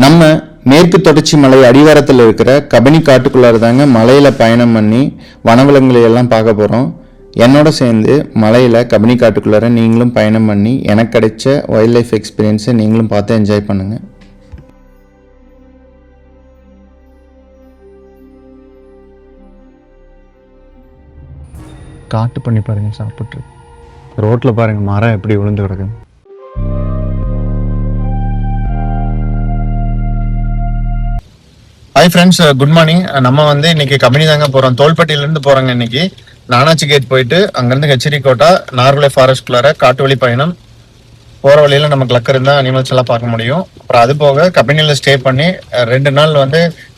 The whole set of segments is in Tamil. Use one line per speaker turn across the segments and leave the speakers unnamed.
நம்ம மேற்கு தொடர்ச்சி மலை அடிவாரத்தில் இருக்கிற கபினி காட்டுக்குள்ளார தாங்க மலையில் பயணம் பண்ணி வனவிலங்குகளை எல்லாம் பார்க்க போகிறோம். என்னோட சேர்ந்து மலையில் கபினி காட்டுக்குள்ளார நீங்களும் பயணம் பண்ணி எனக்கு கிடைச்ச வைல்ட் லைஃப் எக்ஸ்பீரியன்ஸை நீங்களும் பார்த்து என்ஜாய் பண்ணுங்கள். காட்டு பண்ணி பாருங்கள், சாப்பிட்டு ரோட்டில் பாருங்கள் மரம் எப்படி விழுந்து கிடக்கு. Hi friends, good morning. நம்ம இன்னைக்கு கம்பெனி தாங்க போகிறோம். தோல்பட்டியிலேருந்து போகிறோங்க. இன்னைக்கு நானாச்சி கேட் போயிட்டு அங்கேருந்து ஹெச்டி கோட்டா நார்வலை ஃபாரஸ்ட்குள்ளார காட்டு வழி பயணம். போகிற வழியில் நமக்கு லக் இருந்தால் அனிமல்ஸ் எல்லாம் பார்க்க முடியும். அப்புறம் அது போக கம்பெனியில் ஸ்டே பண்ணி 2 நாள்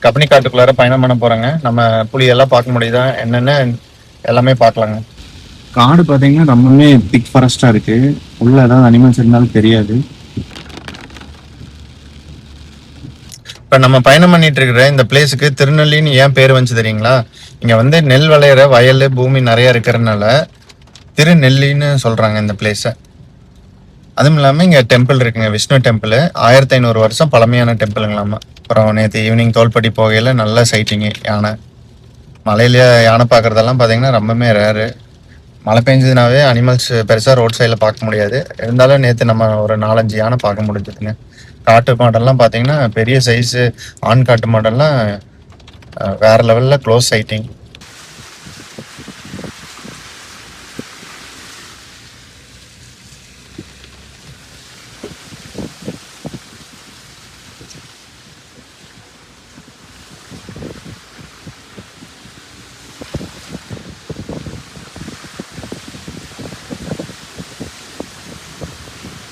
கம்பெனி காட்டுக்குள்ளார பயணம் பண்ண போகிறோங்க. நம்ம புலியெல்லாம் பார்க்க முடியுதா என்னென்ன எல்லாமே பார்க்கலாங்க.
காடு பார்த்தீங்கன்னா ரொம்பவே திக் ஃபாரஸ்டாக இருக்குது. உள்ள ஏதாவது அனிமல்ஸ் இருந்தாலும் தெரியாது.
இப்போ நம்ம பயணம் பண்ணிட்டு இருக்கிற இந்த பிளேஸுக்கு திருநெல்லின்னு ஏன் பேர் வந்துச்சு தெரியுங்களா? இங்கே நெல் விளையிற வயல் பூமி நிறைய இருக்கிறதுனால திருநெல்லின்னு சொல்கிறாங்க இந்த பிளேஸை. அதுவும் இல்லாமல் இங்கே டெம்பிள் இருக்குங்க, விஷ்ணு டெம்பிள். 1500 வருஷம் பழமையான டெம்பிளுங்களாமா. அப்புறம் நேற்று ஈவினிங் தோல்பட்டி போகையில் நல்ல சைட்டிங்கு. யானை மலையிலேயே யானை பார்க்குறதெல்லாம் பார்த்தீங்கன்னா ரொம்பவே ரேரு. மழை பெஞ்சதுனாவே அனிமல்ஸ் பெருசாக ரோட் சைடில் பார்க்க முடியாது. இருந்தாலும் நேற்று நம்ம ஒரு 4-5 யானை பார்க்க முடிஞ்சதுங்க. காட்டு மாடெல்லாம் பார்த்தீங்கன்னா பெரிய சைஸு. ஆண் காட்டு மாடெல்லாம் வேற லெவலில் க்ளோஸ் சைட்டிங்.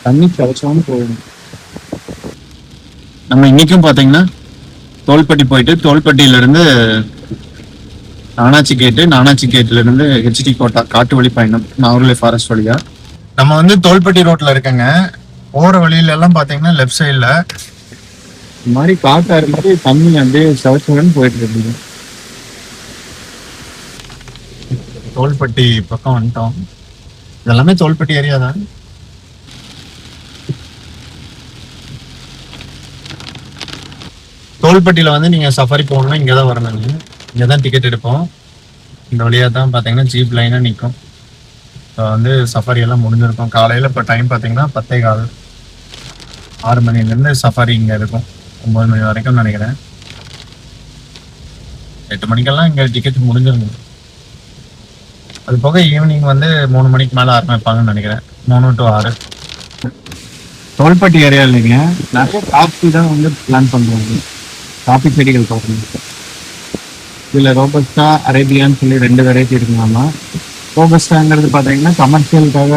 தண்ணி கிடைச்சாலும் போகணும். நம்ம இன்னைக்கும் பார்த்தீங்கன்னா தோல்பட்டி போயிட்டு தோல்பட்டியிலேருந்து நானாச்சி கேட்டு, நானாச்சி கேட்லேருந்து ஹெச்டி கோட்டா காட்டு வழி பயணம் நார்வலை ஃபாரஸ்ட் வழியா.
நம்ம தோல்பட்டி ரோட்டில் இருக்கங்க. போகிற வழியில எல்லாம் பார்த்தீங்கன்னா லெஃப்ட் சைடில்
இந்த மாதிரி காட்டாறு மாதிரி தண்ணி அப்படியே சவச்சுன்னு போயிட்டு இருக்குது.
தோல்பட்டி பக்கம் வந்துட்டோம். இதெல்லாமே தோல்பட்டி ஏரியா தான். தோல்பட்டியில் நீங்கள் சஃபாரி போகணுன்னா இங்கே தான் வரணுங்க. இங்கே தான் டிக்கெட் எடுப்போம். இந்த வழியாக தான் பார்த்தீங்கன்னா ஜீப் லைனாக நிற்கும். இப்போ சஃபாரி எல்லாம் முடிஞ்சிருக்கும். காலையில் இப்போ டைம் பார்த்தீங்கன்னா 10:15, 6 மணிலேருந்து சஃபாரி இங்கே இருக்கும். 9 மணி வரைக்கும் நினைக்கிறேன். 8 மணிக்கெல்லாம் இங்கே டிக்கெட் முடிஞ்சிருங்க. அது போக ஈவினிங் 3 மணிக்கு மேலே ஆரம்பிப்பாங்கன்னு நினைக்கிறேன். 3 to 6.
தோல்பட்டி ஏரியா இல்லைங்க, நிறைய காஃபி தான் பிளான் பண்ணுவாங்க. காஃபி செடிகள் தோட்டணும். இதில் ரோபஸ்டா, அரேபியான்னு சொல்லி 2 வெரைட்டி இருக்குங்களாமா. ரோபஸ்டாங்கிறது பார்த்தீங்கன்னா கமர்ஷியலுக்காக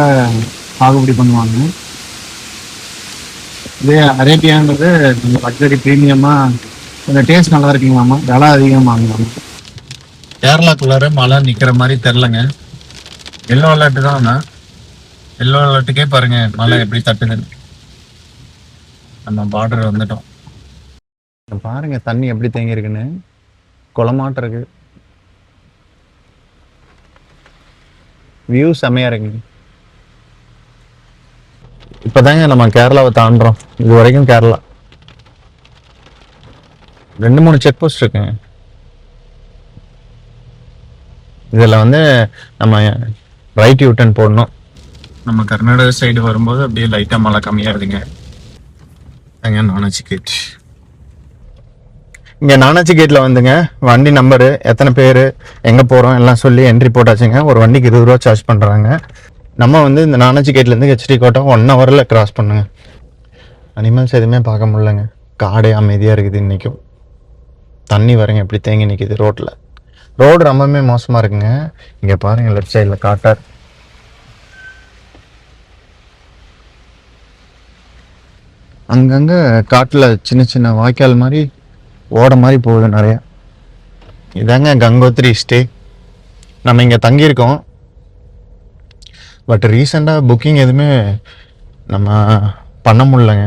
சாகுபடி பண்ணுவாங்க. இதே அரேபியாங்கிறது கொஞ்சம் லக்ஸரி ப்ரீமியமாக கொஞ்சம் டேஸ்ட் நல்லா இருக்குங்களாமா. விலை அதிகமாகலாமா.
கேரளாக்குள்ளார மழை நிற்கிற மாதிரி தெரிலங்க. எல்லோ அலர்ட் தான். எல்லோ அலர்ட்டுக்கே பாருங்க மழை எப்படி தட்டுதுன்னு. நம்ம பார்டர் வந்துட்டோம். பாருங்க தண்ணி எப்படி தேங்கி இருக்குன்னு. குளமாட்டம் இருக்கு. வியூ செமையா இருக்கு. இப்பதாங்க நம்ம கேரளாவை தாண்டுறோம். இது வரைக்கும் கேரளா. 2-3 செக் போஸ்ட் இருக்குங்க. இதுல நம்ம ரைட் யூ டர்ன் போடணும். நம்ம கர்நாடகா சைடு வரும்போது அப்படியே லைட்டா மழை கம்மியா இருக்குங்க. அங்க நானாச்சி கேட். இங்கே நானாச்சி கேட்டில் வண்டி நம்பரு, எத்தனை பேர், எங்கே போகிறோம் எல்லாம் சொல்லி என்ட்ரி போட்டாச்சுங்க. ஒரு வண்டிக்கு 20 ரூபா சார்ஜ் பண்ணுறாங்க. நம்ம இந்த நானாச்சி கேட்லேருந்து ஹெச்டி கோட்டா 1 ஹவரில் கிராஸ் பண்ணுங்க. அனிமல்ஸ் எதுவுமே பார்க்க முடியலங்க. காடே அமைதியாக இருக்குது இன்றைக்கும். தண்ணி வரங்க எப்படி தேங்கி நிற்கிது ரோட்டில். ரோடு ரொம்பவே மோசமாக இருக்குங்க. இங்கே பாருங்கள் லெஃப்ட் சைடில் காட்டார். அங்கங்கே காட்டில் சின்ன சின்ன வாய்க்கால் மாதிரி ஓட மாதிரி போகுது நிறையா. இதாங்க கங்கோத்ரி ஸ்டே. நம்ம இங்கே தங்கியிருக்கோம். பட் ரீசெண்டாக புக்கிங் எதுவுமே நம்ம பண்ண முடியலங்க.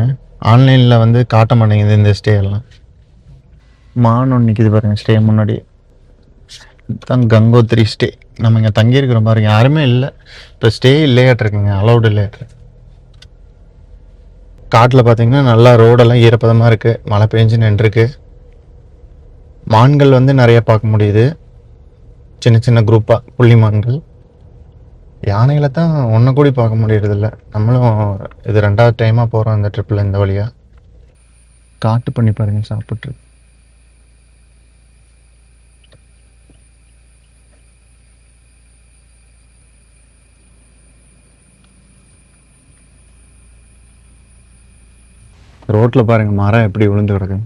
ஆன்லைனில் காட்ட மாட்டேங்குது இந்த ஸ்டே எல்லாம். மானம் நிற்கிது பாருங்கள் ஸ்டே முன்னாடி. இதுதான் கங்கோத்ரி ஸ்டே. நம்ம இங்கே தங்கியிருக்கிறோம் பாருங்கள். யாருமே இல்லை. இப்போ ஸ்டே இல்லையாட்டிருக்குங்க, அலௌடு இல்லையாட்டிருக்கு. காட்டில் பார்த்தீங்கன்னா நல்லா ரோடெல்லாம் ஈரப்பதமாக இருக்குது, மழை பெஞ்சு நின்றுருக்கு. மான்கள் வந்து நிறைய பார்க்க முடியுது, சின்ன சின்ன குரூப்பாக புள்ளி மான்கள். யானைகளை தான் ஒன்றை கூடி பார்க்க முடியறதில்ல. நம்மளும் இது 2வது டைமாக போகிறோம் இந்த ட்ரிப்பில் இந்த வழியாக. காட்டு பண்ணி பாருங்க சாப்பிட்ரு. ரோட்டில் பாருங்க மரம் எப்படி விழுந்து கிடக்கு.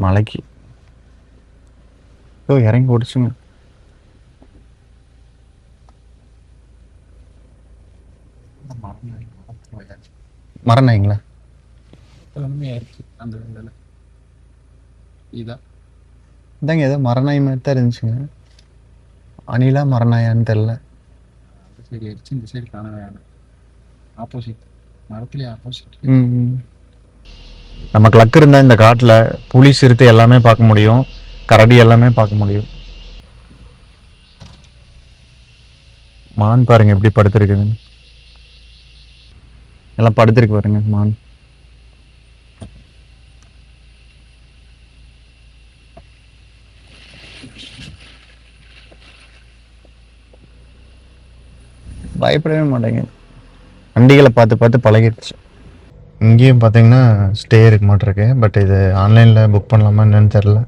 மலைக்கு இறங்கி ஓடிச்சுங்க. மரணாங்களா இதாங்க ஏதோ மரணாய் மாதிரி தான் இருந்துச்சுங்க. அணிலா மரணாயான்னு தெரில.
சரி அடிச்சு இந்த சைடு காணவே ஆப்போசிட் மரத்துலேயே ஆப்போசிட்.
நமக்கு லக் இருந்தால் இந்த காட்டில் புலி சிறுத்தை எல்லாமே பார்க்க முடியும், கரடி எல்லாமே பார்க்க முடியும். மான் பாருங்க எப்படி படுத்துருக்குதுன்னு. எல்லாம் படுத்துருக்கு பாருங்க மான். பயப்படவே மாட்டேங்க, வண்டிகளை பார்த்து பார்த்து பழகிடுச்சு. இங்கேயும் பார்த்தீங்கன்னா ஸ்டே இருக்க மாட்டிருக்கு. பட் இது ஆன்லைனில் புக் பண்ணலாமா என்னன்னு தெரில.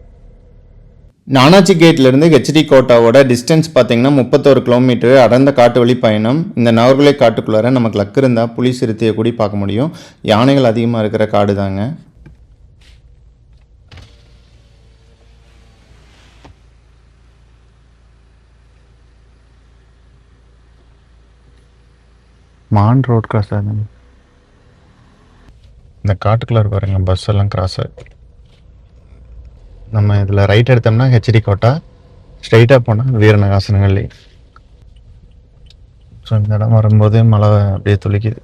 நானாச்சி கேட்லேருந்து ஹெச்டி கோட்டாவோட டிஸ்டன்ஸ் பார்த்தீங்கன்னா 31 கிலோமீட்டர் அடர்ந்த காட்டு வழி பயணம். இந்த நவர்குலை காட்டுக்குள்ளார நமக்கு லக்கு இருந்தால் புலி சிறுத்தையை கூடி பார்க்க முடியும். யானைகள் அதிகமாக இருக்கிற காடு தாங்க. மான் ரோட் கிராஸ் ஆகுது. இந்த காட்டுக்குள்ளார பாருங்க பஸ் எல்லாம் கிராஸ் ஆகுது. நம்ம இதில் ரைட் எடுத்தோம்னா ஹெச்டி கோட்டா, ஸ்ட்ரைட்டாக போனால் வீரநகாசனங்கள்ளி. ஸோ இந்த இடம் வரும்போது மழை அப்படியே துளிக்குது.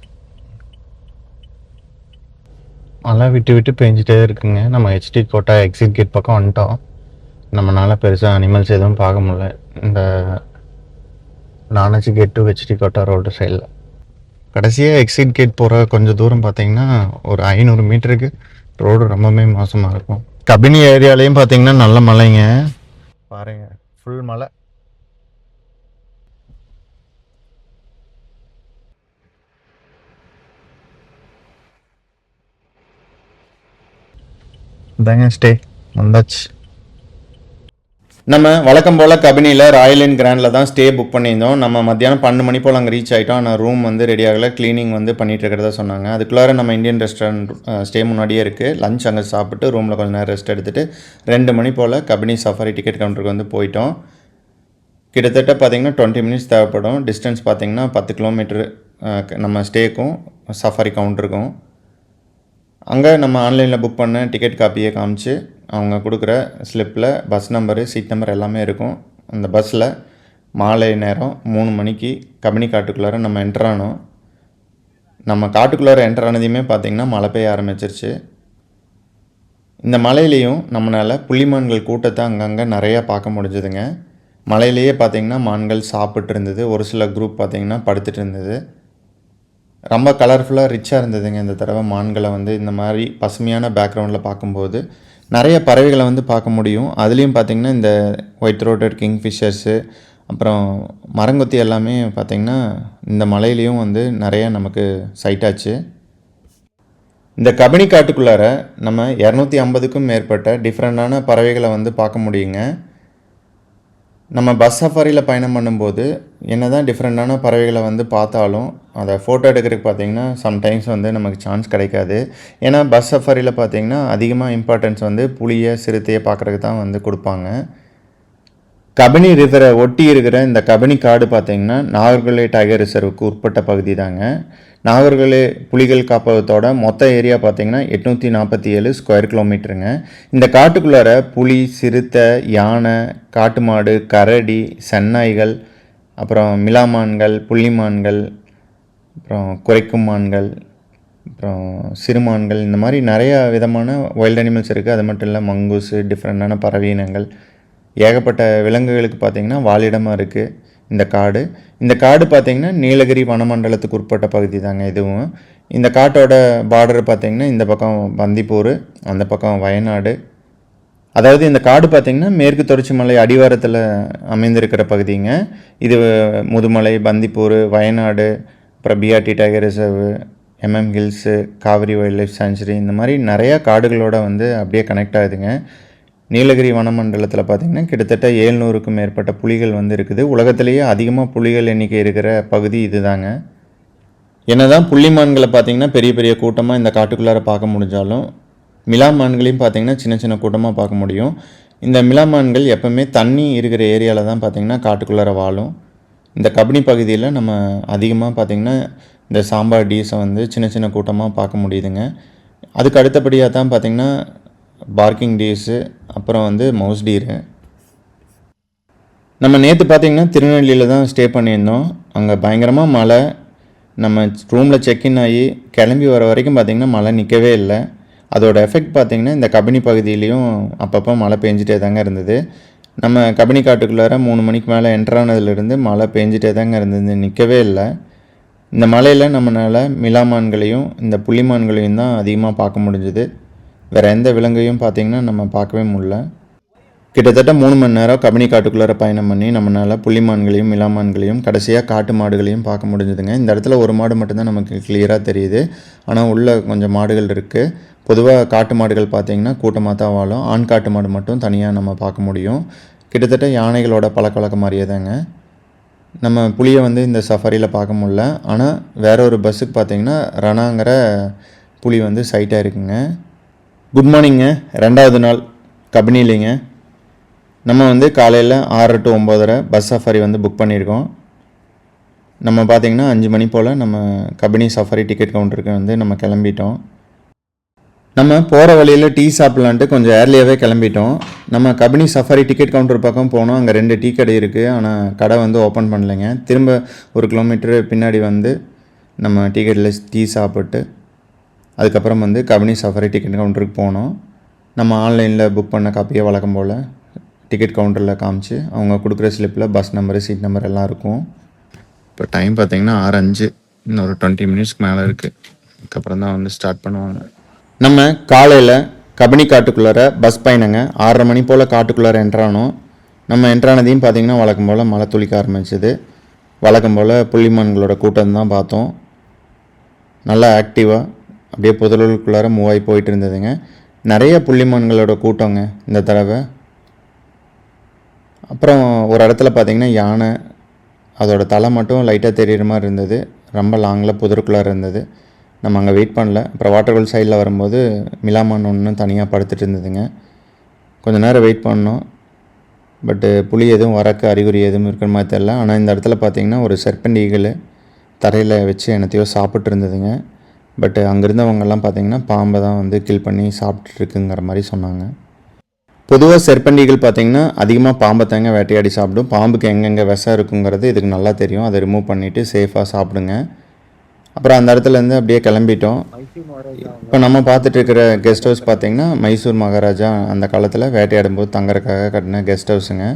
மழை விட்டு விட்டு பெஞ்சிட்டே இருக்குங்க. நம்ம ஹெச்டி கோட்டா எக்ஸிட் கேட் பக்கம் வந்துட்டோம். நம்மளால் பெருசாக அனிமல்ஸ் எதுவும் பார்க்க முடியல இந்த நானாச்சி gate to HD Kota road சைடில். கடைசியாக எக்ஸிட் கேட் போகிற கொஞ்சம் தூரம் பார்த்தீங்கன்னா ஒரு 500 மீட்டருக்கு ரோடு ரொம்பவே மோசமாக இருக்கும். கபினி ஏரியாலையும் பார்த்தீங்கன்னா நல்ல மழைங்க பாருங்க, ஃபுல் மழை. இதாங்க ஸ்டே வந்தாச்சு. நம்ம வழக்கம் போல் கபினியில் ராயல் இன் கிராண்டில் தான் ஸ்டே புக் பண்ணியிருந்தோம். நம்ம மத்தியானம் 12 மணி போல் அங்கே ரீச் ஆகிட்டோம். ஆனால் ரூம் வந்து ரெடி ஆகலை, க்ளீனிங் வந்து பண்ணிகிட்டு இருக்கிறதா சொன்னாங்க. அதுக்குள்ளார நம்ம இந்தியன் ரெஸ்டாரண்ட் ஸ்டே முன்னாடியே இருக்குது. லஞ்ச் அங்கே சாப்பிட்டு ரூமில் கொஞ்சம் நேரம் ரெஸ்ட் எடுத்துகிட்டு 2 மணி போல் கபினி சஃபாரி டிக்கெட் கவுண்டருக்கு வந்து போயிட்டோம். கிட்டத்தட்ட பார்த்திங்கன்னா 20 மினிட்ஸ் தேவைப்படும். டிஸ்டன்ஸ் பார்த்திங்கன்னா 10 கிலோமீட்டரு நம்ம ஸ்டேக்கும் சஃபாரி கவுண்டருக்கும். அங்கே நம்ம ஆன்லைனில் புக் பண்ண டிக்கெட் காப்பியை காமிச்சு அவங்க கொடுக்குற ஸ்லிப்பில் பஸ் நம்பரு, சீட் நம்பர் எல்லாமே இருக்கும். அந்த பஸ்ஸில் மாலை நேரம் 3 மணிக்கு கபினி காட்டுக்குள்ளார நம்ம என்டர் ஆனோம். நம்ம காட்டுக்குள்ளார என்டர் ஆனதையுமே பார்த்திங்கன்னா மழை பெய்ய ஆரம்பிச்சிருச்சு. இந்த மலையிலையும் நம்மளால் புள்ளிமான்கள் கூட்டத்தை அங்கங்கே நிறையா பார்க்க முடிஞ்சுதுங்க. மலையிலேயே பார்த்திங்கன்னா மான்கள் சாப்பிட்டு இருந்தது, ஒரு சில குரூப் பார்த்திங்கன்னா படுத்துட்டு இருந்தது. ரொம்ப கலர்ஃபுல்லாக ரிச்சாக இருந்ததுங்க இந்த தடவை. மான்களை வந்து இந்த மாதிரி பசுமையான பேக்ரவுண்டில் பார்க்கும்போது நிறைய பறவைகளை வந்து பார்க்க முடியும். அதுலேயும் பார்த்திங்கன்னா இந்த ஒயிட் த்ரோட்டட் கிங்ஃபிஷர்ஸு, அப்புறம் மரங்கொத்தி எல்லாமே பார்த்திங்கன்னா இந்த மலையிலையும் வந்து நிறையா நமக்கு சைட் ஆச்சு. இந்த கபினி காட்டுக்குள்ளார நம்ம 250க்கும் மேற்பட்ட டிஃப்ரெண்ட்டான பறவைகளை வந்து பார்க்க முடியுங்க. நம்ம பஸ் சஃபாரியில் பயணம் பண்ணும்போது என்ன தான் டிஃப்ரெண்ட்டான பறவைகளை வந்து பார்த்தாலும் அதை ஃபோட்டோ எடுக்கிறதுக்கு பார்த்திங்கன்னா சம்டைம்ஸ் வந்து நமக்கு சான்ஸ் கிடைக்காது. ஏன்னா பஸ் சஃபாரியில் பார்த்திங்கன்னா அதிகமாக இம்பார்ட்டன்ஸ் வந்து புலியை சிறுத்தையை பார்க்குறதுக்கு தான் வந்து கொடுப்பாங்க. கபினி ரிவரை ஒட்டி இருக்கிற இந்த கபினி காடு பார்த்திங்கன்னா நாகர்கோயில் டைகர் ரிசர்வுக்கு உட்பட்ட பகுதி தாங்க. நாகர்கோயில் புலிகள் காப்பகத்தோட மொத்த ஏரியா பார்த்திங்கன்னா 847 ஸ்கொயர் கிலோமீட்டருங்க. இந்த காட்டுக்குள்ளார புலி, சிறுத்தை, யானை, காட்டு மாடு, கரடி, சென்னாய்கள், அப்புறம் மிலாமான்கள், புள்ளிமான்கள், அப்புறம் குரைக்கும் மான்கள், அப்புறம் சிறுமான்கள், இந்த மாதிரி நிறையா விதமான வைல்ட் அனிமல்ஸ் இருக்குது. அது மட்டும் இல்லை மங்கூஸு, டிஃப்ரெண்டான பறவை இனங்கள், ஏகப்பட்ட விலங்குகளுக்கு பார்த்திங்கன்னா வாழிடமாக இருக்குது. இந்த காடு பார்த்திங்கன்னா நீலகிரி வனமண்டலத்துக்கு உட்பட்ட பகுதி தாங்க இதுவும். இந்த காட்டோட பார்டர் பார்த்திங்கன்னா இந்த பக்கம் பந்திப்பூர், அந்த பக்கம் வயநாடு. அதாவது இந்த காடு பார்த்திங்கன்னா மேற்கு தொடர்ச்சி மலை அடிவாரத்தில் அமைந்திருக்கிற பகுதிங்க. இது முதுமலை, பந்திப்பூர், வயநாடு, அப்புறம் BRT tiger reserve, MM hills, Kaveri wild life sanctuary, இந்த மாதிரி நிறையா காடுகளோட வந்து அப்படியே கனெக்ட் ஆகுதுங்க. நீலகிரி வனமண்டலத்தில் பார்த்திங்கன்னா கிட்டத்தட்ட 700க்கும் மேற்பட்ட புலிகள் வந்து இருக்குது. உலகத்திலேயே அதிகமாக புலிகள் எண்ணிக்கை இருக்கிற பகுதி இதுதாங்க. என்னதான் புள்ளிமான்களை பார்த்திங்கன்னா பெரிய பெரிய கூட்டமாக இந்த காட்டுக்குள்ளார பார்க்க முடிஞ்சாலும் மிலாமான்களையும் பார்த்திங்கன்னா சின்ன சின்ன கூட்டமாக பார்க்க முடியும். இந்த மிலாமான்கள் எப்போவுமே தண்ணி இருக்கிற ஏரியாவில் தான் பார்த்திங்கன்னா காட்டுக்குள்ளார வாழும். இந்த கபினி பகுதியில் நம்ம அதிகமாக பார்த்திங்கன்னா இந்த சாம்பார் டீஸை வந்து சின்ன சின்ன கூட்டமாக பார்க்க முடியுதுங்க. அதுக்கு அடுத்தபடியாக தான் பார்த்திங்கன்னா பார்க்கிங் டீஸு, அப்புறம் வந்து மவுஸ் டீரு. நம்ம நேற்று பார்த்திங்கன்னா திருநெல்வேலியில் தான் ஸ்டே பண்ணியிருந்தோம். அங்கே பயங்கரமாக மழை. நம்ம ரூமில் செக்இன் ஆகி கிளம்பி வர வரைக்கும் பார்த்திங்கன்னா மழை நிற்கவே இல்லை. அதோட எஃபெக்ட் பார்த்திங்கன்னா இந்த கபினி பகுதியிலையும் அப்பப்போ மழை பெஞ்சிட்டே தாங்க இருந்தது. நம்ம கபினி காட்டுக்குள்ளார 3 மணிக்கு மேலே என்ட்ரானதுலேருந்து மழை பெஞ்சிட்டே தாங்க இருந்தது, நிற்கவே இல்லை. இந்த மழையில் நம்மளால் மிலாமான்களையும் இந்த புள்ளிமான்களையும் தான் அதிகமாக பார்க்க முடிஞ்சுது. வேறு எந்த விலங்கையும் பார்த்திங்கன்னா நம்ம பார்க்கவே முடியல. கிட்டத்தட்ட 3 மணி நேரம் கபினி காட்டுக்குள்ளார பயணம் பண்ணி நம்மளால் புள்ளிமான்களையும் மிலாமான்களையும் கடைசியாக காட்டு மாடுகளையும் பார்க்க முடிஞ்சுதுங்க. இந்த இடத்துல ஒரு மாடு மட்டும்தான் நமக்கு கிளியராக தெரியுது. ஆனால் உள்ளே கொஞ்சம் மாடுகள் இருக்குது. பொதுவாக காட்டு மாடுகள் பார்த்திங்கன்னா கூட்டமாக தான் வாழும். ஆண் காட்டு மாடு மட்டும் தனியாக நம்ம பார்க்க முடியும். கிட்டத்தட்ட யானைகளோட பழக்கவழக்கம் மாதிரியே தாங்க. நம்ம புலியை வந்து இந்த சஃபாரியில் பார்க்க முடியல. ஆனால் வேற ஒரு பஸ்ஸுக்கு பார்த்திங்கன்னா ரணாங்கிற புலி வந்து சைட்டாக இருக்குங்க. குட் மார்னிங்க. 2வது நாள் கபினிலிங்க. நம்ம வந்து காலையில் 6 to 9:30 பஸ் சஃபாரி வந்து புக் பண்ணியிருக்கோம். நம்ம பார்த்திங்கன்னா 5 மணி போல் நம்ம கபினி சஃபாரி டிக்கெட் கவுண்டருக்கு வந்து நம்ம கிளம்பிட்டோம். நம்ம போகிற வழியில் டீ சாப்பிட்லான்ட்டு கொஞ்சம் ஏர்லியாகவே கிளம்பிட்டோம். நம்ம கபினி சஃபாரி டிக்கெட் கவுண்டர் பக்கம் போனோம். அங்கே 2 டீ கடை இருக்குது. ஆனால் கடை வந்து ஓப்பன் பண்ணலைங்க. திரும்ப 1 கிலோமீட்டரு பின்னாடி வந்து நம்ம டீ கடையில் டீ சாப்பிட்டு அதுக்கப்புறம் வந்து கபினி சஃபாரி டிக்கெட் கவுண்டருக்கு போனோம். நம்ம ஆன்லைனில் புக் பண்ண காப்பியை வழக்கம் போல் டிக்கெட் கவுண்டரில் காமிச்சு அவங்க கொடுக்குற ஸ்லிப்பில் பஸ் நம்பரு, சீட் நம்பர் எல்லாம் இருக்கும். இப்போ டைம் பார்த்திங்கன்னா 6:05. இன்னும் ஒரு 20 மினிட்ஸ்க்கு மேலே இருக்குது. அதுக்கப்புறம் தான் வந்து ஸ்டார்ட் பண்ணுவாங்க. நம்ம காலையில் கபினி காட்டுக்குள்ளார பஸ் பயணங்க 6:30 மணி போல் காட்டுக்குள்ளார என்ட்ரானோம். நம்ம என்ட்ரானதையும் பார்த்திங்கன்னா வழக்கம் போல் மழை துளிக்க ஆரம்பிச்சிது. வழக்கம் போல் புள்ளிமான்களோட கூட்டம் தான் பார்த்தோம். நல்லா ஆக்டிவாக அப்படியே புதலுக்குள்ளார மூவாகி போயிட்டு இருந்ததுங்க. நிறைய புள்ளிமான்களோட கூட்டங்க இந்த தடவை. அப்புறம் ஒரு இடத்துல பார்த்திங்கன்னா யானை, அதோட தலை மட்டும் லைட்டாக தெரிகிற மாதிரி இருந்தது. ரொம்ப லாங்கில் புதருக்குள்ளார இருந்தது. நம்ம அங்கே வெயிட் பண்ணல. அப்புறம் வாட்டர்ஃபால் சைடில் வரும்போது மிலாமான் ஒன்று தனியாக படுத்துட்டு இருந்ததுங்க. கொஞ்சம் நேரம் வெயிட் பண்ணோம். பட்டு புலி எதுவும் வரக்கு அறிகுறி எதுவும் இருக்கிற மாதிரி தெரில. ஆனால் இந்த இடத்துல பார்த்திங்கன்னா ஒரு செர்பெண்ட் ஈகிள் தரையில் வச்சு என்னத்தையோ சாப்பிட்டு இருந்ததுங்க. பட்டு அங்கே இருந்தவங்கெல்லாம் பார்த்திங்கன்னா பாம்பை தான் வந்து கில் பண்ணி சாப்பிட்டுருக்குங்கிற மாதிரி சொன்னாங்க. பொதுவாக செர்பெண்ட் ஈகிள் பார்த்திங்கன்னா அதிகமாக பாம்பை தாங்க வேட்டையாடி சாப்பிடும். பாம்புக்கு எங்கெங்கே விஷம் இருக்குங்கிறது இதுக்கு நல்லா தெரியும். அதை ரிமூவ் பண்ணிவிட்டு சேஃபாக சாப்பிடுங்க. அப்புறம் அந்த இடத்துலேருந்து அப்படியே கிளம்பிட்டோம். இப்போ நம்ம பார்த்துட்டு இருக்கிற கெஸ்ட் ஹவுஸ் பார்த்திங்கன்னா மைசூர் மகாராஜா அந்த காலத்தில் வேட்டையாடும் போது தங்கறதுக்காக கட்டின கெஸ்ட் ஹவுஸுங்க.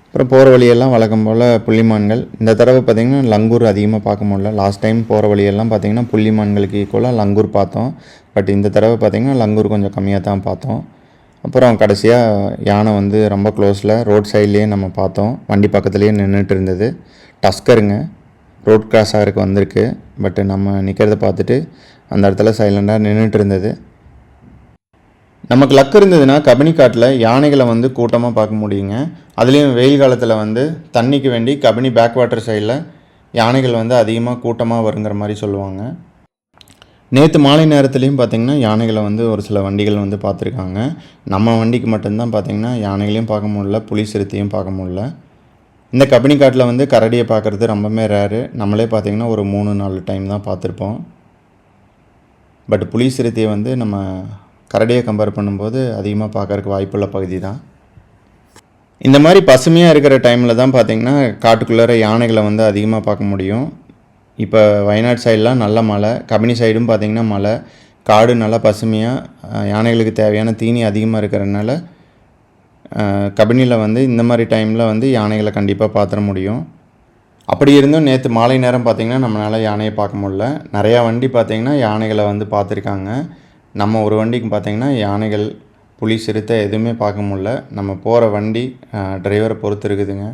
அப்புறம் போகிற வழியெல்லாம் வழக்கம் போல் புள்ளிமான்கள். இந்த தடவை பார்த்திங்கன்னா லங்கூர் அதிகமாக பார்க்க முடியல. லாஸ்ட் டைம் போகிற வழியெல்லாம் பார்த்திங்கன்னா புள்ளிமான்களுக்கு ஈக்குவலாக லங்கூர் பார்த்தோம். பட் இந்த தடவை பார்த்திங்கன்னா லங்கூர் கொஞ்சம் கம்மியாக தான் பார்த்தோம். அப்புறம் கடைசியாக யானை வந்து ரொம்ப க்ளோஸில் ரோட் சைட்லேயே நம்ம பார்த்தோம். வண்டி பக்கத்துலேயே நின்றுட்டு இருந்தது. டஸ்கருங்க ரோட் கிராஸ் ஆகிறதுக்கு வந்திருக்கு. பட்டு நம்ம நிற்கிறத பார்த்துட்டு அந்த இடத்துல சைலண்டாக நின்றுட்டு இருந்தது. நமக்கு லக் இருந்ததுன்னா கபினி காட்டில் யானைகளை வந்து கூட்டமாக பார்க்க முடியுங்க. அதுலேயும் வெயில் காலத்தில் வந்து தண்ணிக்கு வேண்டி கபினி பேக் வாட்டர் சைடில் யானைகள் வந்து அதிகமாக கூட்டமாக வருங்கிற மாதிரி சொல்லுவாங்க. நேற்று மாலை நேரத்துலேயும் பார்த்திங்கன்னா யானைகளை வந்து ஒரு சில வண்டிகள் வந்து பார்த்துருக்காங்க. நம்ம வண்டிக்கு மட்டும்தான் பார்த்திங்கன்னா யானைகளையும் பார்க்க முடியல, புலி சிறுத்தையும் பார்க்க முடியல. இந்த கபினி காட்டில் வந்து கரடியை பார்க்குறது ரொம்பவே ரேரு. நம்மளே பார்த்திங்கன்னா ஒரு 3-4 டைம் தான் பார்த்துருப்போம். பட் புலி சிறுத்தையை வந்து நம்ம கரடியை கம்பேர் பண்ணும்போது அதிகமாக பார்க்கறதுக்கு வாய்ப்புள்ள பகுதி தான். இந்த மாதிரி பசுமையாக இருக்கிற டைமில் தான் பார்த்திங்கன்னா காட்டுக்குள்ளார யானைகளை வந்து அதிகமாக பார்க்க முடியும். இப்போ வயநாடு சைடெலாம் நல்ல மழை, கபினி சைடும் பார்த்திங்கன்னா மழை, காடு நல்லா பசுமையாக யானைகளுக்கு தேவையான தீனி அதிகமாக இருக்கிறதுனால கபினியில் வந்து இந்த மாதிரி டைமில் வந்து யானைகளை கண்டிப்பாக பார்த்துட முடியும். அப்படி இருந்தும் நேற்று மாலை நேரம் பார்த்திங்கன்னா நம்மளால் யானையை பார்க்க முடியல. நிறையா வண்டி பார்த்திங்கன்னா யானைகளை வந்து பார்த்துருக்காங்க. நம்ம ஒரு வண்டிக்கு பார்த்திங்கன்னா யானைகள், புலி, சிறுத்தை எதுவுமே பார்க்க முடியல. நம்ம போகிற வண்டி டிரைவரை பொறுத்து இருக்குதுங்க.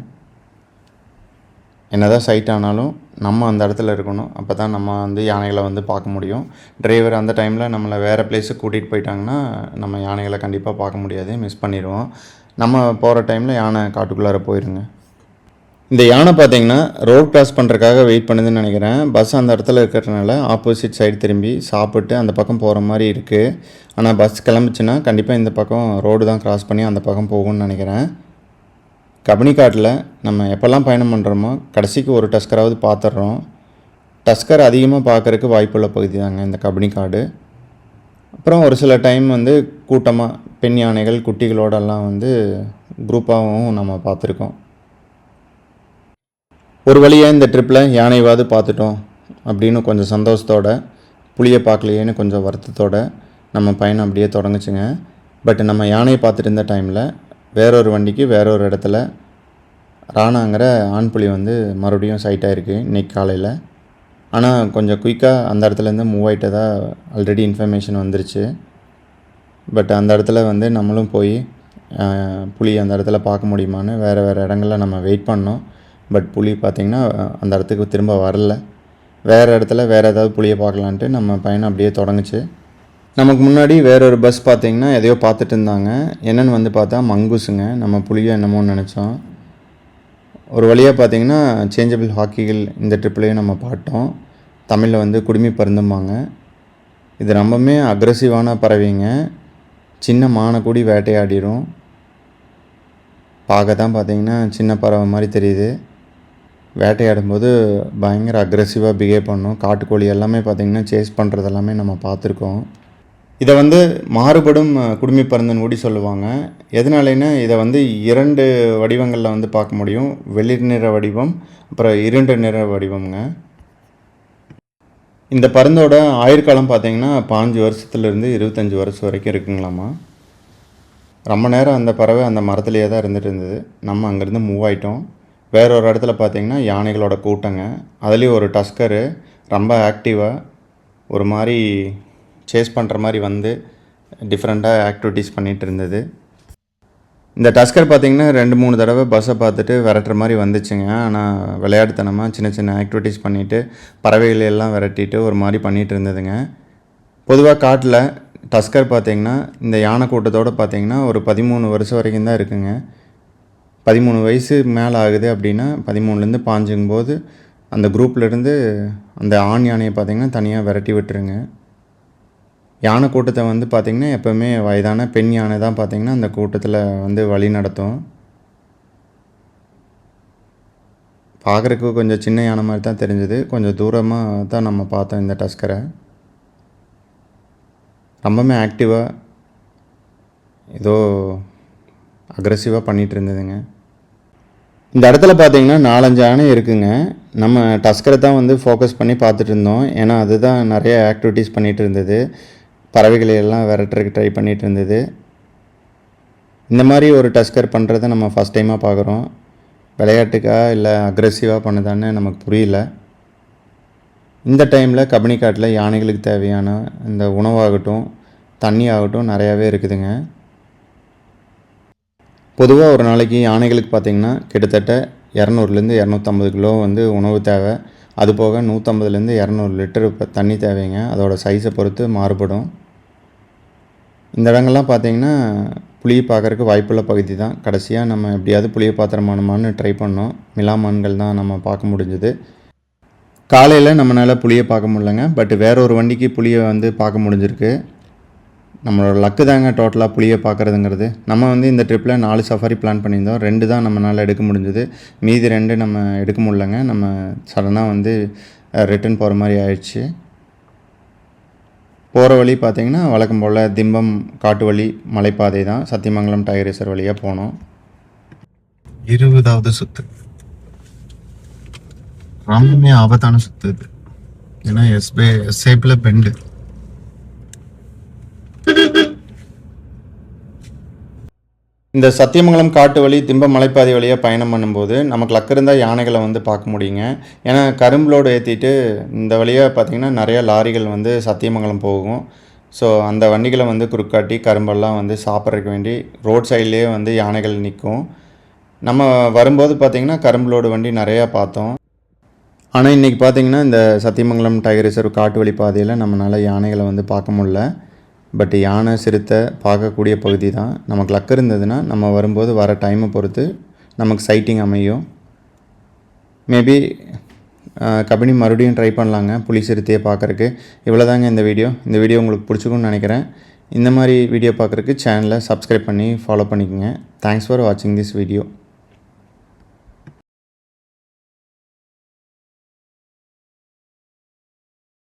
என்னதான் சைட் ஆனாலும் நம்ம அந்த இடத்துல இருக்கணும். அப்போ தான் நம்ம வந்து யானைகளை வந்து பார்க்க முடியும். டிரைவர் அந்த டைமில் நம்மளை வேறு பிளேஸுக்கு கூட்டிகிட்டு போயிட்டாங்கன்னா நம்ம யானைகளை கண்டிப்பாக பார்க்க முடியாது, மிஸ் பண்ணிடுவோம். நம்ம போகிற டைமில் யானை காட்டுக்குள்ளார போயிருங்க. இந்த யானை பார்த்தீங்கன்னா ரோட் கிராஸ் பண்ணுறதுக்காக வெயிட் பண்ணுதுன்னு நினைக்கிறேன். பஸ் அந்த இடத்துல இருக்கிறதுனால ஆப்போசிட் சைடு திரும்பி சாப்பிட்டு அந்த பக்கம் போகிற மாதிரி இருக்குது. ஆனால் பஸ் கிளம்பிச்சுன்னா கண்டிப்பாக இந்த பக்கம் ரோடு தான் கிராஸ் பண்ணி அந்த பக்கம் போகும்னு நினைக்கிறேன். கபனிக்காட்டில் நம்ம எப்போல்லாம் பயணம் பண்ணுறோமோ கடைசிக்கு ஒரு டஸ்கராவது பார்த்துட்றோம். டஸ்கர் அதிகமாக பார்க்குறதுக்கு வாய்ப்புள்ள பகுதி தாங்க இந்த கபனிக்காடு. அப்புறம் ஒரு சில டைம் வந்து கூட்டமாக பெண் யானைகள் குட்டிகளோடெல்லாம் வந்து குரூப்பாகவும் நம்ம பார்த்துருக்கோம். ஒரு வழியாக இந்த ட்ரிப்பில் யானைவாது பார்த்துட்டோம் அப்படின்னு கொஞ்சம் சந்தோஷத்தோட, புளியை பார்க்கலையேன்னு கொஞ்சம் வருத்தத்தோட நம்ம பயணம் அப்படியே தொடங்குச்சுங்க. பட் நம்ம யானையை பார்த்துட்டு இருந்த டைமில் வேறொரு வண்டிக்கு வேறொரு இடத்துல ராணாங்கிற ஆண் புலி வந்து மறுபடியும் சைட் ஆகிருக்கு இன்றைக்கி காலையில். ஆனால் கொஞ்சம் குயிக்காக அந்த இடத்துலேருந்து மூவ் ஆகிட்டதாக ஆல்ரெடி இன்ஃபர்மேஷன் வந்துருச்சு. பட் அந்த இடத்துல வந்து நம்மளும் போய் புலி அந்த இடத்துல பார்க்க முடியுமான்னு வேறு இடங்களில் நம்ம வெயிட் பண்ணோம். பட் புலி பார்த்திங்கன்னா அந்த இடத்துக்கு திரும்ப வரல. வேறு இடத்துல வேறு ஏதாவது புலியை பார்க்கலான்ட்டு நம்ம பயணம் அப்படியே தொடங்குச்சு. நமக்கு முன்னாடி வேறொரு பஸ் பார்த்திங்கன்னா எதையோ பார்த்துட்டு இருந்தாங்க. என்னென்னு வந்து பார்த்தா மங்கூஸுங்க. நம்ம புலியோ என்னமோன்னு நினச்சோம். ஒரு வழியாக பார்த்திங்கன்னா சேஞ்சபிள் ஹாக்கிகள் இந்த ட்ரிப்லேயும் நம்ம பார்த்தோம். தமிழில் வந்து குடுமி பருந்தும்பாங்க. இது ரொம்பவுமே அக்ரெசிவான பறவைங்க. சின்ன மானை கூடி வேட்டையாடிடும். பார்க்க தான் பார்த்திங்கன்னா சின்ன பறவை மாதிரி தெரியுது. வேட்டையாடும்போது பயங்கர அக்ரெசிவாக பிஹேவ் பண்ணும். காட்டுக்கோழி எல்லாமே பார்த்திங்கன்னா சேஸ் பண்ணுறது எல்லாமே நம்ம பார்த்துருக்கோம். இதை வந்து மாறுபடும் குடுமி பருந்துன்னு கூடி சொல்லுவாங்க. எதனாலேன்னா இதை வந்து 2 வடிவங்களில் வந்து பார்க்க முடியும். வெளிர் நிற வடிவம், அப்புறம் இருண்ட நிற வடிவம்ங்க. இந்த பருந்தோட ஆயுட்காலம் பார்த்திங்கன்னா 5 வருஷத்துலேருந்து 25 வருஷம் வரைக்கும் இருக்குங்களாம்மா. ரொம்ப நேரம் அந்த பறவை அந்த மரத்துலேயே தான் இருந்துகிட்டு இருந்தது. நம்ம அங்கேருந்து மூவ் ஆகிட்டோம். வேற ஒரு இடத்துல பார்த்திங்கன்னா யானைகளோட கூட்டங்க. அதுலேயும் ஒரு டஸ்கரு ரொம்ப ஆக்டிவாக ஒரு மாதிரி சேஸ் பண்ணுற மாதிரி வந்து டிஃப்ரெண்ட்டாக ஆக்டிவிட்டீஸ் பண்ணிகிட்டு இருந்தது. இந்த டஸ்கர் பார்த்திங்கன்னா 2-3 தடவை பஸ்ஸை பார்த்துட்டு விரட்டுற மாதிரி வந்துச்சுங்க. ஆனால் விளையாட்டுத்தனமாக சின்ன சின்ன ஆக்டிவிட்டீஸ் பண்ணிவிட்டு பறவைகள் எல்லாம் விரட்டிட்டு ஒரு மாதிரி பண்ணிகிட்டு இருந்ததுங்க. பொதுவாக காட்டில் டஸ்கர் பார்த்திங்கன்னா இந்த யானை கூட்டத்தோடு பார்த்திங்கன்னா ஒரு 13 வருஷம் வரைக்கும் தான் இருக்குங்க. 13 வயசு மேலே ஆகுது அப்படின்னா 13லேருந்து 5 அந்த குரூப்லேருந்து அந்த ஆண் யானையை பார்த்திங்கன்னா தனியாக விரட்டி விட்டுருங்க. யானை கூட்டத்தை வந்து பார்த்திங்கன்னா எப்போவுமே வயதான பெண் யானை தான் பார்த்திங்கன்னா அந்த கூட்டத்தில் வந்து வழி நடத்தும். பார்க்குறதுக்கு கொஞ்சம் சின்ன யானை மாதிரி தான் தெரிஞ்சது. கொஞ்சம் தூரமாக தான் நம்ம பார்த்தோம் இந்த டஸ்கரை. ரொம்பவுமே ஆக்டிவாக ஏதோ அக்ரெசிவாக பண்ணிகிட்டு இருந்ததுங்க. இந்த இடத்துல பார்த்திங்கன்னா 4-5 யானை இருக்குங்க. நம்ம டஸ்கரை தான் வந்து ஃபோக்கஸ் பண்ணி பார்த்துட்டு இருந்தோம். ஏன்னா அதுதான் நிறைய ஆக்டிவிட்டீஸ் பண்ணிகிட்டு இருந்தது. பறவைகளை எல்லாம் விரட்டுறதுக்கு ட்ரை பண்ணிகிட்டு இருந்தது. இந்த மாதிரி ஒரு டஸ்கர் பண்ணுறதை நம்ம ஃபஸ்ட் டைமாக பார்க்குறோம். விளையாட்டுக்கா இல்லை அக்ரெசிவாக பண்ணுதான்னு நமக்கு புரியல. இந்த டைமில் கபனிக்காட்டில் யானைகளுக்கு தேவையான இந்த உணவாகட்டும் தண்ணி ஆகட்டும் நிறையாவே இருக்குதுங்க. பொதுவாக ஒரு நாளைக்கு யானைகளுக்கு பார்த்திங்கன்னா கிட்டத்தட்ட 200லேருந்து 250 கிலோ வந்து உணவு தேவை. அது போக 150லேருந்து 200 லிட்டர் தண்ணி தேவைங்க. அதோட சைஸை பொறுத்து மாறுபடும். இந்த இடங்கள்லாம் பார்த்திங்கன்னா புளியை பார்க்குறதுக்கு வாய்ப்புள்ள பகுதி தான். கடைசியாக நம்ம எப்படியாவது புளியை பாத்திரமானமான்னு ட்ரை பண்ணோம். மிலாமான்கள் தான் நம்ம பார்க்க முடிஞ்சுது. காலையில் நம்மளால் புளியை பார்க்க முடியலங்க. பட் வேற ஒரு வண்டிக்கு புளியை வந்து பார்க்க முடிஞ்சிருக்கு. நம்மளோட லக்கு தாங்க டோட்டலாக புளியை பார்க்குறதுங்கிறது. நம்ம வந்து இந்த ட்ரிப்பில் 4 சஃபாரி பிளான் பண்ணியிருந்தோம். 2 தான் நம்மளால் எடுக்க முடிஞ்சது. மீதி 2 நம்ம எடுக்க முடியலங்க. நம்ம சடனாக வந்து ரிட்டன் போகிற மாதிரி ஆயிடுச்சு. போகிற வழி பார்த்திங்கன்னா வழக்கம் போல் திம்பம் காட்டு வழி மலைப்பாதை தான். சத்தியமங்கலம் டைகர் ரிசர்வ் வழியாக போனோம். 20வது சுற்று ரொம்பவுமே ஆபத்தான சுற்று இது. ஏன்னா ஷேப்பில் பெண்டு. இந்த சத்தியமங்கலம் காட்டு வழி திம்ப மலைப்பாதை வழியாக பயணம் பண்ணும்போது நமக்கு லக்கு இருந்தால் யானைகளை வந்து பார்க்க முடியுங்க. ஏன்னா கரும்பு லோடு ஏற்றிட்டு இந்த வழியாக பார்த்திங்கன்னா நிறையா லாரிகள் வந்து சத்தியமங்கலம் போகும். ஸோ அந்த வண்டிகளை வந்து குறுக்காட்டி கரும்பெல்லாம் வந்து சாப்பிட்றதுக்கு வேண்டி ரோட் சைட்லேயே வந்து யானைகள் நிற்கும். நம்ம வரும்போது பார்த்திங்கன்னா கரும்பு லோடு வண்டி நிறையா பார்த்தோம். ஆனால் இன்றைக்கி பார்த்திங்கன்னா இந்த சத்தியமங்கலம் டைகர் ரிசர்வ் காட்டு வழி பாதையில் நம்மளால் யானைகளை வந்து பார்க்க முடியல. பட் யானை சிறுத்தை பார்க்கக்கூடிய பகுதி தான். நமக்கு லக்கு இருந்ததுன்னா நம்ம வரும்போது வர டைமை பொறுத்து நமக்கு சைட்டிங் அமையும். மேபி கபினி மறுபடியும் ட்ரை பண்ணலாங்க புலி சிறுத்தையை பார்க்குறக்கு. இவ்வளோதாங்க இந்த வீடியோ. இந்த வீடியோ உங்களுக்கு பிடிச்சிக்கும்னு நினைக்கிறேன். இந்த மாதிரி வீடியோ பார்க்குறக்கு சேனலை சப்ஸ்கிரைப் பண்ணி ஃபாலோ பண்ணிக்கோங்க. தேங்க்ஸ் ஃபார் வாட்சிங் திஸ் வீடியோ.